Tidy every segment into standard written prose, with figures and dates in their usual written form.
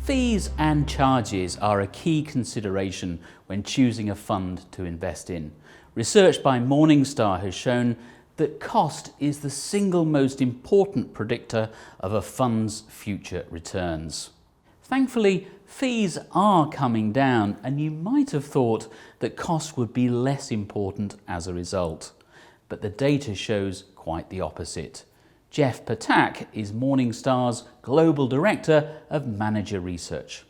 Fees and charges are a key consideration when choosing a fund to invest in. Research by Morningstar has shown that cost is the single most important predictor of a fund's future returns. Thankfully, fees are coming down, and you might have thought that cost would be less important as a result. But the data shows quite the opposite. Ptak is Morningstar's Global Director of Manager Research.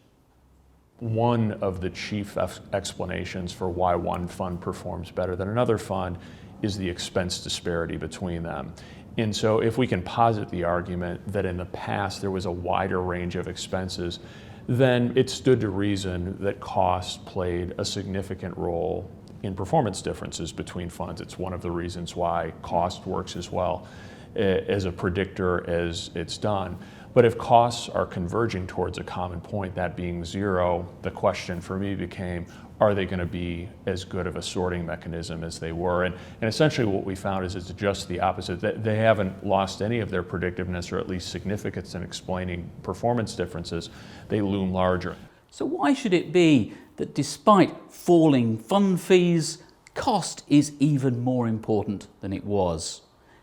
One of the chief explanations for why one fund performs better than another fund is the expense disparity between them. And so if we can posit the argument that in the past there was a wider range of expenses, then it stood to reason that cost played a significant role in performance differences between funds. It's one of the reasons why cost works as well as a predictor as it's done. But if costs are converging towards a common point, that being zero, the question for me became, are they going to be as good of a sorting mechanism as they were? And essentially what we found is it's just the opposite. They haven't lost any of their predictiveness, or at least significance, in explaining performance differences. They loom larger. So why should it be that despite falling fund fees, cost is even more important than it was?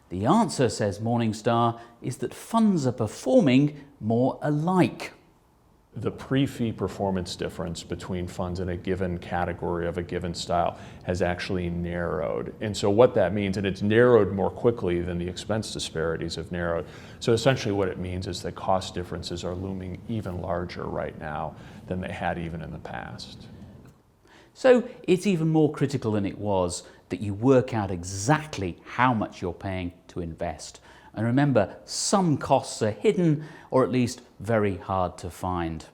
The answer, says Morningstar, is that funds are performing more alike. The pre-fee performance difference between funds in a given category of a given style has actually narrowed. And so what that means, and it's narrowed more quickly than the expense disparities have narrowed. So essentially what it means is that cost differences are looming even larger right now than they had even in the past. So it's even more critical than it was that you work out exactly how much you're paying to invest. And remember, some costs are hidden, or at least very hard to find.